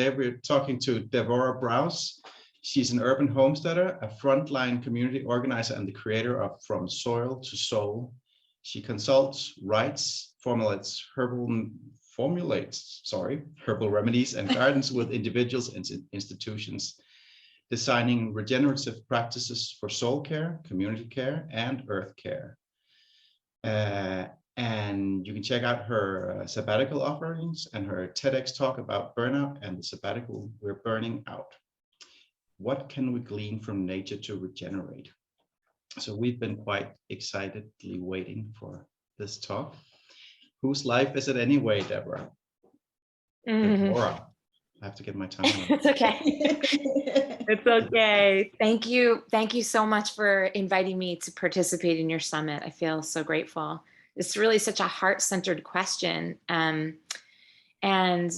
Today we're talking to Dev.Brous. She's an urban homesteader, a frontline community organizer, and the creator of From Soil to Soul. She consults, writes, formulates herbal remedies and gardens with individuals and institutions, designing regenerative practices for soul care, community care, and earth care. And you can check out her sabbatical offerings and her TEDx talk about burnout and the sabbatical We're Burning Out. What can we glean from nature to regenerate? So we've been quite excitedly waiting for this talk. Whose life is it anyway, Deborah? Deborah. I have to get my tongue out. It's okay. It's okay. Thank you. Thank you so much for inviting me to participate in your summit. I feel so grateful. It's really such a heart-centered question. And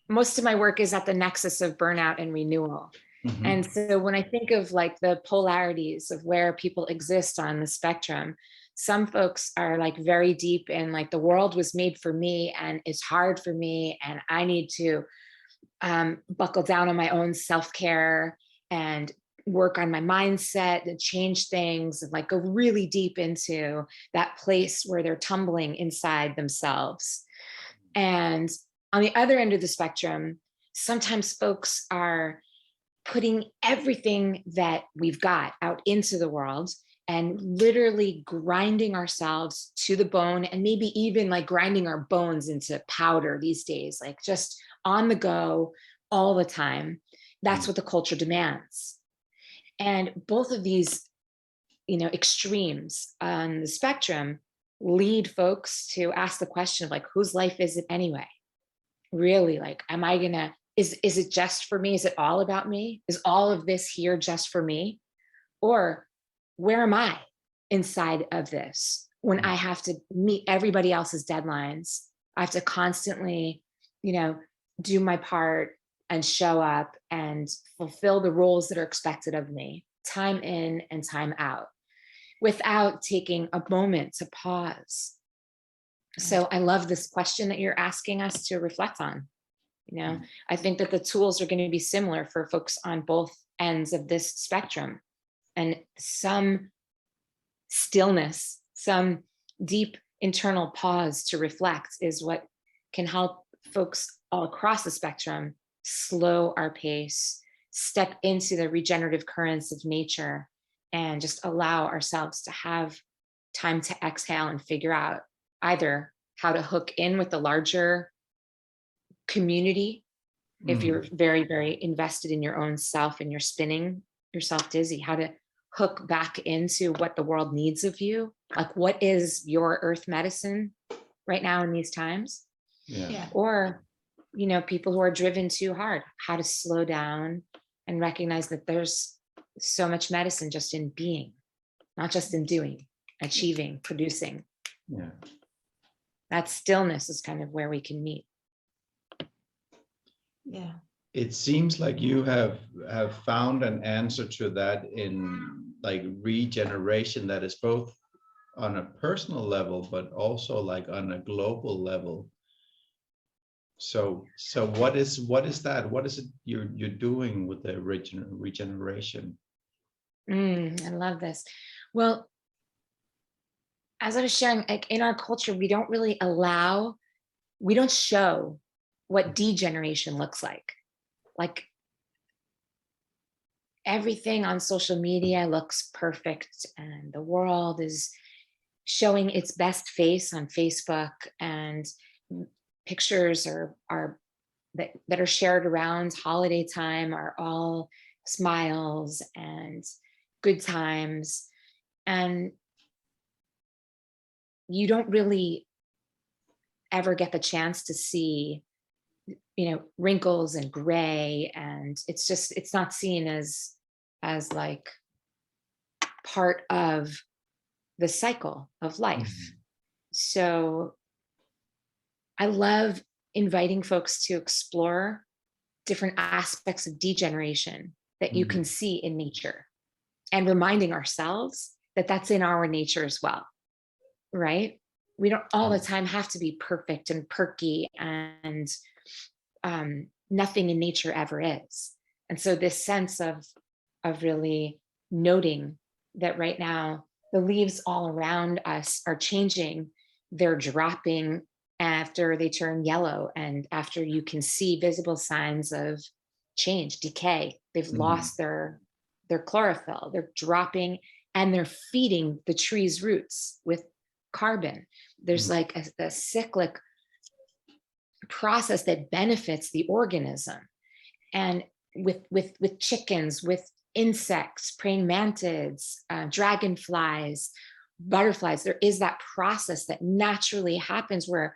most of my work is at the nexus of burnout and renewal. Mm-hmm. And so when I think of like the polarities of where people exist on the spectrum, some folks are like very deep in like the world was made for me and it's hard for me and I need to buckle down on my own self-care and work on my mindset and change things and like go really deep into that place where they're tumbling inside themselves. And on the other end of the spectrum, sometimes folks are putting everything that we've got out into the world and literally grinding ourselves to the bone, and maybe even like grinding our bones into powder these days, like just on the go all the time. That's what the culture demands. And both of these, extremes on the spectrum lead folks to ask the question of like, whose life is it anyway? Really, like, is it just for me? Is it all about me? Is all of this here just for me? Or where am I inside of this when I have to meet everybody else's deadlines? I have to constantly, do my part and show up and fulfill the roles that are expected of me, time in and time out, without taking a moment to pause. So I love this question that you're asking us to reflect on. I think that the tools are going to be similar for folks on both ends of this spectrum, and some stillness, some deep internal pause to reflect is what can help folks all across the spectrum slow our pace, step into the regenerative currents of nature, and just allow ourselves to have time to exhale and figure out either how to hook in with the larger community. If you're very, very invested in your own self and you're spinning yourself dizzy, how to hook back into what the world needs of you. Like, what is your earth medicine right now in these times? Yeah. Or, people who are driven too hard, how to slow down and recognize that there's so much medicine just in being, not just in doing, achieving, producing. Yeah. That stillness is kind of where we can meet. Yeah. It seems like you have found an answer to that in like regeneration that is both on a personal level, but also like on a global level. So what is that? What is it you're doing with the regeneration? I love this. Well, as I was sharing, like in our culture, we don't show what degeneration looks like. Like everything on social media looks perfect and the world is showing its best face on Facebook, and pictures that are shared around holiday time are all smiles and good times. And you don't really ever get the chance to see wrinkles and gray, and it's not seen as like part of the cycle of life. So I love inviting folks to explore different aspects of degeneration that you can see in nature, and reminding ourselves that that's in our nature as well, right? We don't all the time have to be perfect and perky and nothing in nature ever is. And so this sense of really noting that right now the leaves all around us are changing, they're dropping after they turn yellow, and after you can see visible signs of change, decay, they've lost their chlorophyll, they're dropping, and they're feeding the tree's roots with carbon. There's like a cyclic process that benefits the organism. And with chickens, with insects, praying mantids, dragonflies, butterflies, there is that process that naturally happens where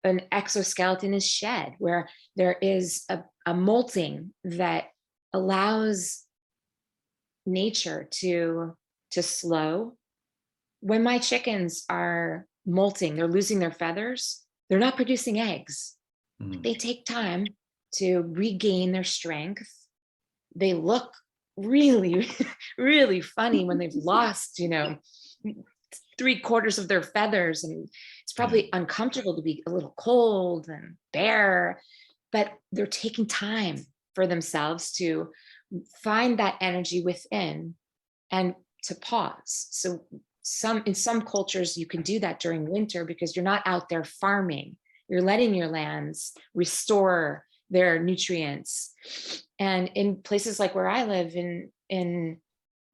an exoskeleton is shed, where there is a molting that allows nature to slow. When my chickens are molting, they're losing their feathers, they're not producing eggs. They take time to regain their strength. They look really, really funny when they've lost, 3/4 of their feathers, and it's probably uncomfortable to be a little cold and bare, but they're taking time for themselves to find that energy within and to pause. So in some cultures, you can do that during winter because you're not out there farming. You're letting your lands restore their nutrients. And in places like where I live in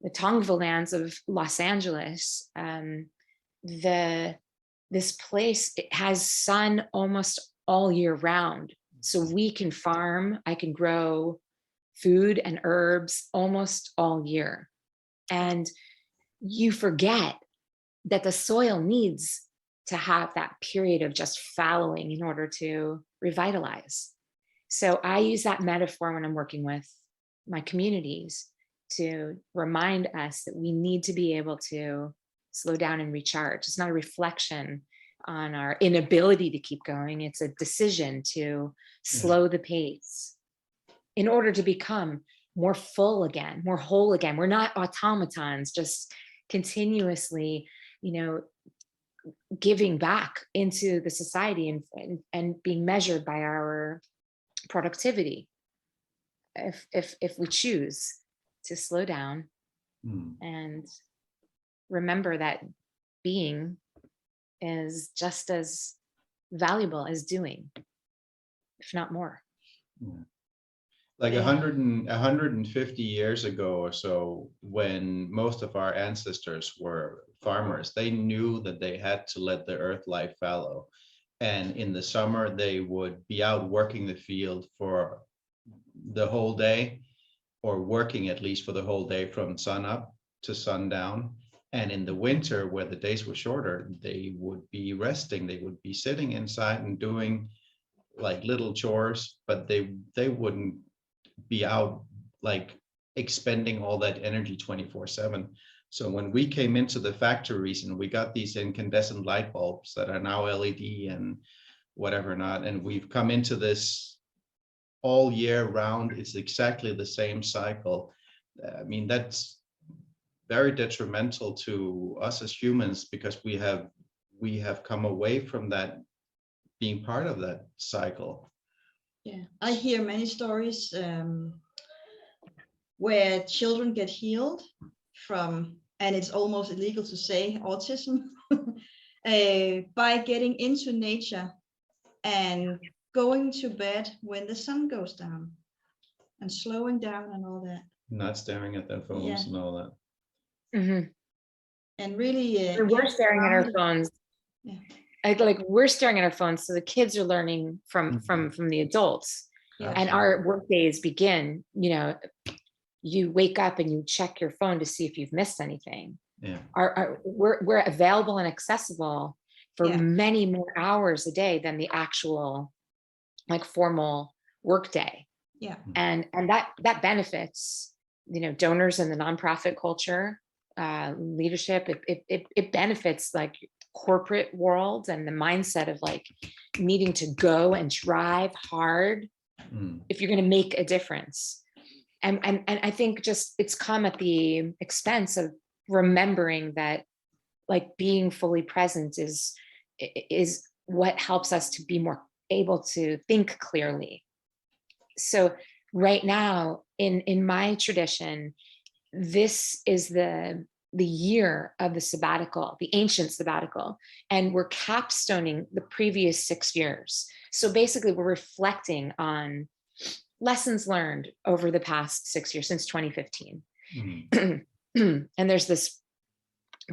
the Tongva lands of Los Angeles, this place, it has sun almost all year round. So we can farm, I can grow food and herbs almost all year. And you forget that the soil needs to have that period of just fallowing in order to revitalize. So I use that metaphor when I'm working with my communities to remind us that we need to be able to slow down and recharge. It's not a reflection on our inability to keep going. It's a decision to slow the pace in order to become more full again, more whole again. We're not automatons just continuously, giving back into the society and being measured by our productivity. If we choose to slow down and remember that being is just as valuable as doing, if not more. Like 150 years ago or so, when most of our ancestors were farmers, they knew that they had to let the earth lie fallow. And in the summer, they would be out working the field for the whole day, or working at least for the whole day from sun up to sundown. And in the winter, where the days were shorter, they would be resting. They would be sitting inside and doing like little chores, but they wouldn't be out like expending all that energy 24/7. So when we came into the factories and we got these incandescent light bulbs that are now LED and whatever not, and we've come into this all year round, it's exactly the same cycle. I mean, that's very detrimental to us as humans, because we have come away from that, being part of that cycle. Yeah, I hear many stories where children get healed from, and it's almost illegal to say autism, by getting into nature and going to bed when the sun goes down and slowing down and all that. Not staring at their phones and all that. And really, we're staring at our phones. Yeah. Like we're staring at our phones, so the kids are learning from the adults. And our work days begin, you wake up and you check your phone to see if you've missed anything. We're available and accessible for many more hours a day than the actual like formal work day. And that benefits donors in the nonprofit culture, leadership. It benefits like corporate world and the mindset of like needing to go and drive hard if you're going to make a difference. And I think just it's come at the expense of remembering that like being fully present is what helps us to be more able to think clearly. So right now in my tradition, this is the year of the sabbatical, the ancient sabbatical, and we're capstoning the previous 6 years. So basically we're reflecting on lessons learned over the past 6 years, since 2015. And there's this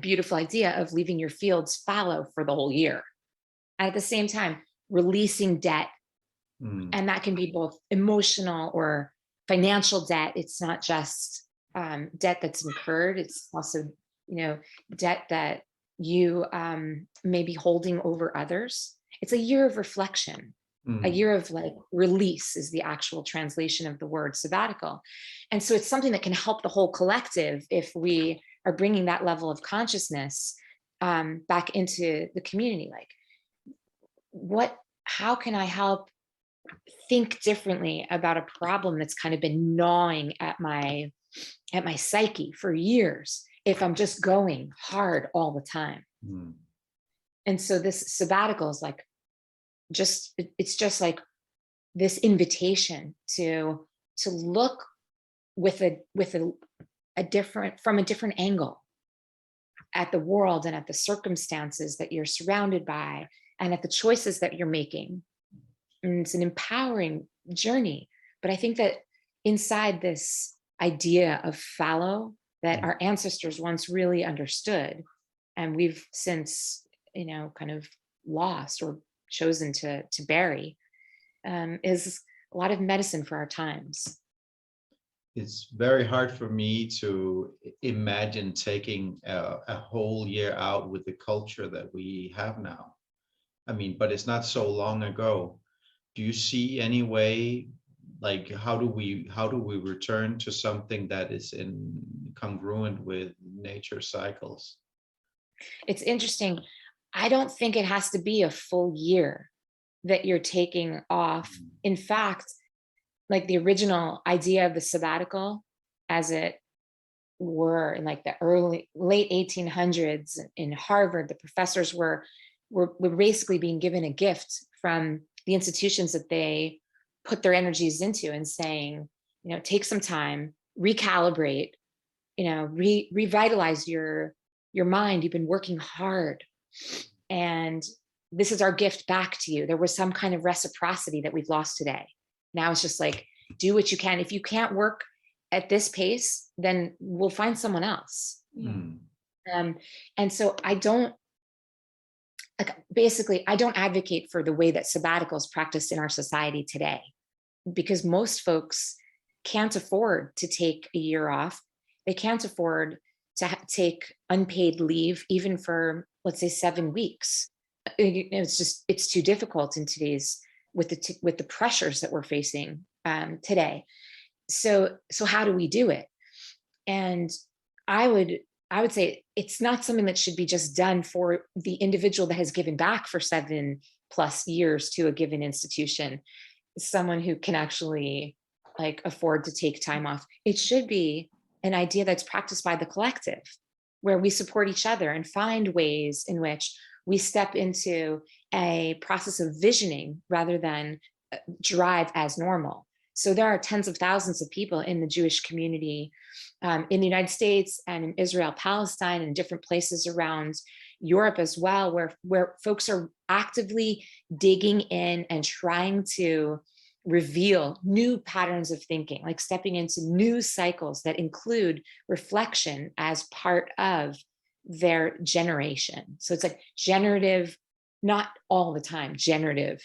beautiful idea of leaving your fields fallow for the whole year. And at the same time, releasing debt. And that can be both emotional or financial debt. It's not just debt that's incurred. It's also, debt that you may be holding over others. It's a year of reflection. A year of like release is the actual translation of the word sabbatical. And so it's something that can help the whole collective if we are bringing that level of consciousness back into the community. Like, how can I help think differently about a problem that's kind of been gnawing at my psyche for years if I'm just going hard all the time? And so this sabbatical is like, it's just like this invitation to look with a different, from a different angle at the world and at the circumstances that you're surrounded by and at the choices that you're making. And it's an empowering journey. But I think that inside this idea of fallow that our ancestors once really understood, and we've since, kind of lost or chosen to bury, is a lot of medicine for our times. It's very hard for me to imagine taking a whole year out with the culture that we have now. I mean, but it's not so long ago. Do you see any way, like how do we return to something that is congruent with nature cycles? It's interesting. I don't think it has to be a full year that you're taking off. In fact, like the original idea of the sabbatical, as it were in like the late 1800s in Harvard, the professors were basically being given a gift from the institutions that they put their energies into and saying, take some time, recalibrate, revitalize your mind. You've been working hard, and this is our gift back to you. There was some kind of reciprocity that we've lost today. Now it's just like, do what you can. If you can't work at this pace, then we'll find someone else. And so I don't advocate for the way that sabbatical is practiced in our society today, because most folks can't afford to take a year off. They can't afford to take unpaid leave, even for, let's say, 7 weeks. It's too difficult in today's, with the pressures that we're facing today. So how do we do it? And I would say it's not something that should be just done for the individual that has given back for 7+ years to a given institution, someone who can actually like afford to take time off. It should be an idea that's practiced by the collective, where we support each other and find ways in which we step into a process of visioning rather than drive as normal. So there are tens of thousands of people in the Jewish community in the United States and in Israel, Palestine, and different places around Europe as well, where folks are actively digging in and trying to reveal new patterns of thinking, like stepping into new cycles that include reflection as part of their generation. So it's like generative, not all the time generative,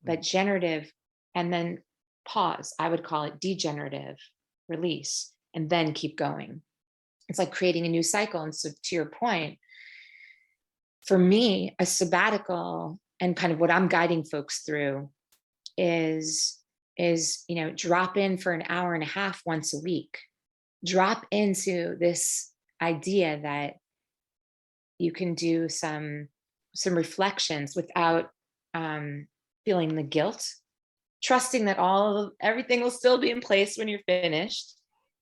but generative, and then pause. I would call it degenerative, release, and then keep going. It's like creating a new cycle. And so to your point, for me, a sabbatical and kind of what I'm guiding folks through is drop in for an hour and a half once a week. Drop into this idea that you can do some reflections without feeling the guilt, trusting that everything will still be in place when you're finished,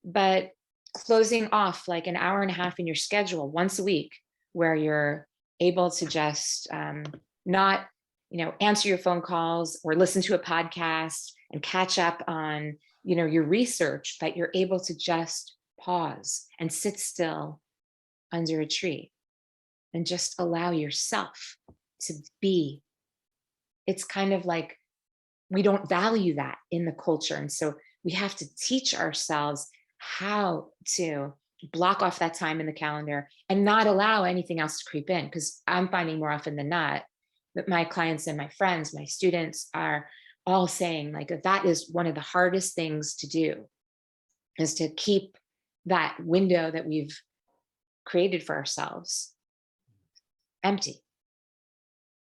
but closing off like an hour and a half in your schedule once a week, where you're able to just not answer your phone calls or listen to a podcast and catch up on, your research, but you're able to just pause and sit still under a tree and just allow yourself to be. It's kind of like we don't value that in the culture. And so we have to teach ourselves how to block off that time in the calendar and not allow anything else to creep in. Because I'm finding more often than not that my clients and my friends, my students are all saying like that is one of the hardest things to do, is to keep that window that we've created for ourselves empty.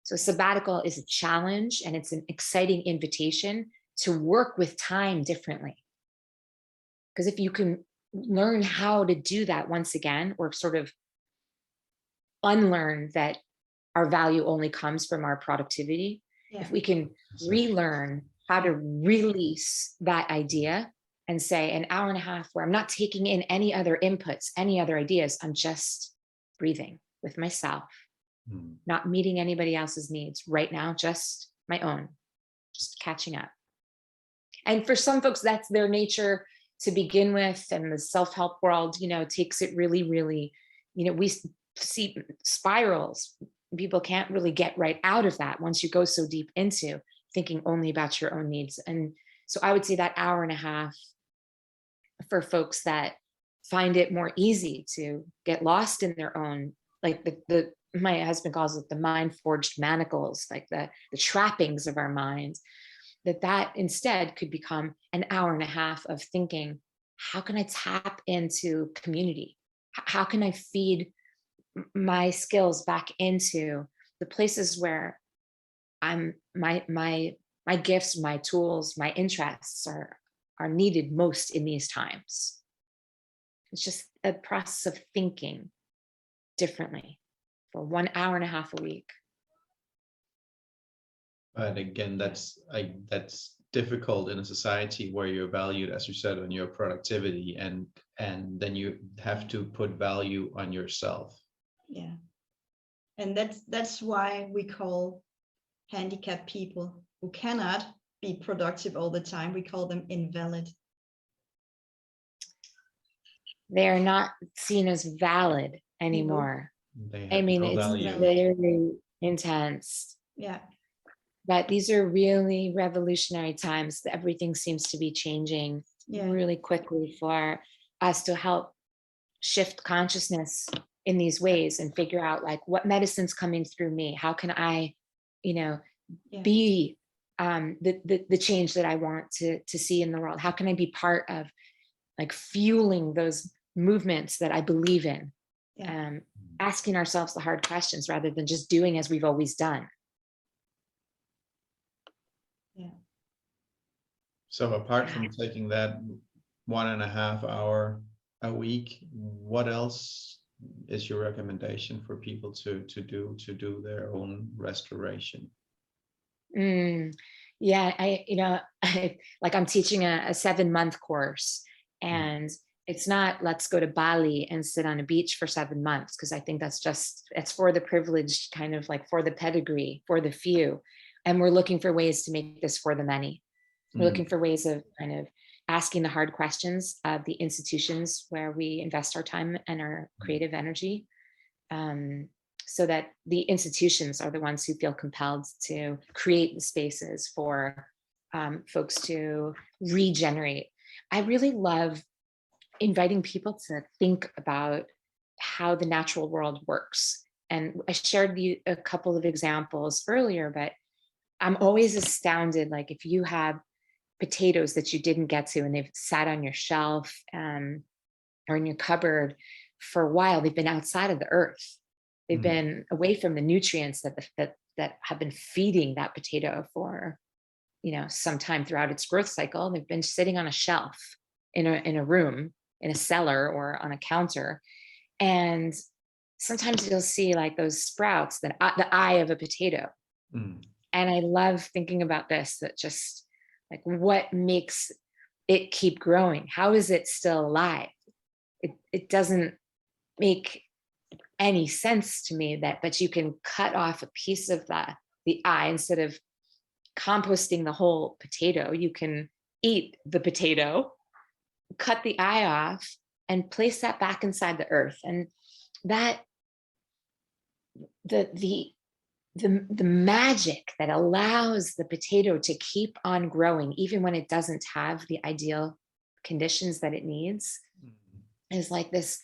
So sabbatical is a challenge, and it's an exciting invitation to work with time differently. Because if you can learn how to do that once again, or sort of unlearn that our value only comes from our productivity, if we can relearn how to release that idea and say an hour and a half where I'm not taking in any other inputs, any other ideas, I'm just breathing with myself, not meeting anybody else's needs right now, just my own, just catching up. And for some folks, that's their nature to begin with. And the self-help world, takes it really, really, we see spirals. People can't really get right out of that once you go so deep into thinking only about your own needs. And so I would say that hour and a half for folks that find it more easy to get lost in their own, like my husband calls it the mind forged manacles, like the trappings of our minds, that instead could become an hour and a half of thinking, how can I tap into community? How can I feed my skills back into the places where my gifts, my tools, my interests are needed most in these times? It's just a process of thinking differently for 1 hour and a half a week. But again, that's difficult in a society where you're valued, as you said, on your productivity, and then you have to put value on yourself. Yeah, and that's why we call handicapped people who cannot be productive all the time, we call them invalid. They are not seen as valid anymore. I mean, it's value. very intense. Yeah. But these are really revolutionary times. Everything seems to be changing really quickly for us to help shift consciousness in these ways and figure out like what medicine's coming through me. How can I, be the change that I want to see in the world? How can I be part of like fueling those movements that I believe in? Asking ourselves the hard questions rather than just doing as we've always done. Yeah. So apart from taking that 1.5 hour a week, what else is your recommendation for people to do their own restoration? Yeah, I'm teaching a 7-month course, and it's not let's go to Bali and sit on a beach for 7 months, because I think it's for the privileged, kind of like for the pedigree, for the few. And we're looking for ways to make this for the many. We're looking for ways of kind of asking the hard questions of the institutions where we invest our time and our creative energy, so that the institutions are the ones who feel compelled to create the spaces for folks to regenerate. I really love inviting people to think about how the natural world works. And I shared a couple of examples earlier, but I'm always astounded, like if you have potatoes that you didn't get to and they've sat on your shelf or in your cupboard for a while, they've been outside of the earth. They've been away from the nutrients that have been feeding that potato for, some time throughout its growth cycle. They've been sitting on a shelf in a room, in a cellar, or on a counter. And sometimes you'll see like those sprouts, the eye of a potato. And I love thinking about this, that just like what makes it keep growing? How is it still alive? It doesn't make any sense to me but you can cut off a piece of the the eye. Instead of composting the whole potato, you can eat the potato, cut the eye off, and place that back inside the earth. And that the magic that allows the potato to keep on growing, even when it doesn't have the ideal conditions that it needs, is like this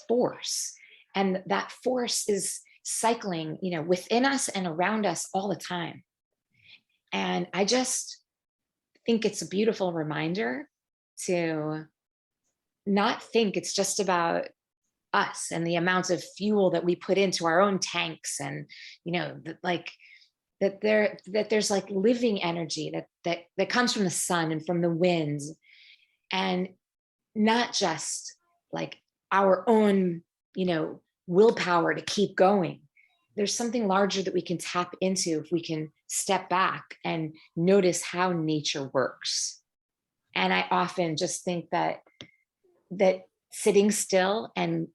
force. And that force is cycling, within us and around us all the time. And I just think it's a beautiful reminder to not think it's just about us and the amount of fuel that we put into our own tanks, and that there's like living energy that comes from the sun and from the winds, and not just like our own willpower to keep going. There's something larger that we can tap into if we can step back and notice how nature works. And I often just think that sitting still and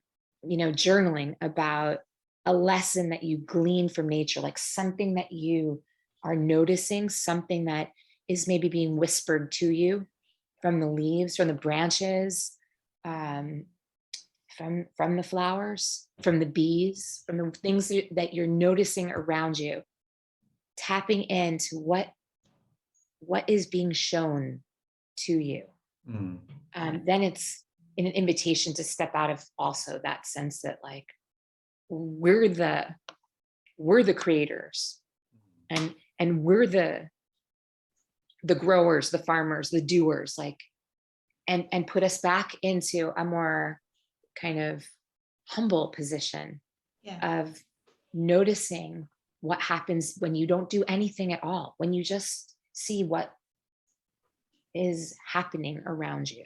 journaling about a lesson that you glean from nature, like something that you are noticing, something that is maybe being whispered to you from the leaves, from the branches, from the flowers, from the bees, from the things that you're noticing around you, tapping into what is being shown to you. Then it's an invitation to step out of also that sense that like we're the creators, and we're the growers, the farmers, the doers, like, and put us back into a more kind of humble position of noticing what happens when you don't do anything at all, when you just see what is happening around you.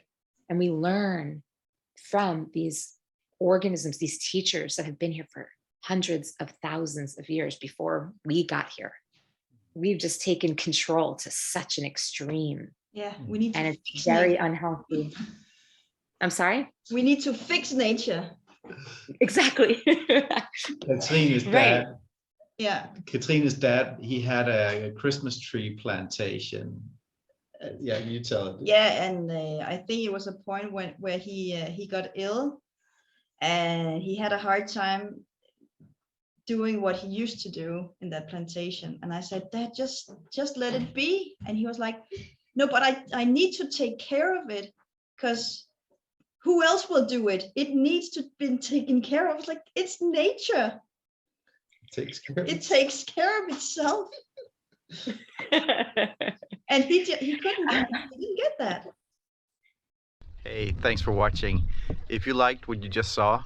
And we learn from these organisms, these teachers that have been here for hundreds of thousands of years before we got here. We've just taken control to such an extreme. Yeah, we need to. And it's very unhealthy. I'm sorry? We need to fix nature. Exactly. Katrine's Right. dad. Yeah. Katrine's dad, he had a Christmas tree plantation. Yeah, you tell it. Yeah, and I think it was a point where he got ill, and he had a hard time doing what he used to do in that plantation. And I said, Dad, just let it be. And he was like, no, but I need to take care of it, because who else will do it? It needs to be taken care of. I was like, it's nature. It takes care of itself. And he didn't get that. Hey, thanks for watching. If you liked what you just saw,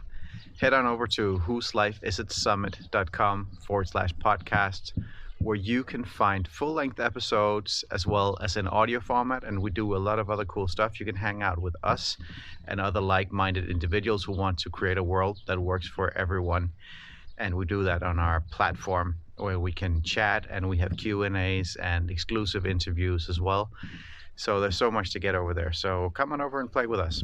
head on over to whoselifeisitsummit.com/podcast, where you can find full-length episodes as well as in audio format, and we do a lot of other cool stuff. You can hang out with us and other like-minded individuals who want to create a world that works for everyone. And we do that on our platform, where we can chat, and we have Q&As and exclusive interviews as well. So there's so much to get over there. So come on over and play with us.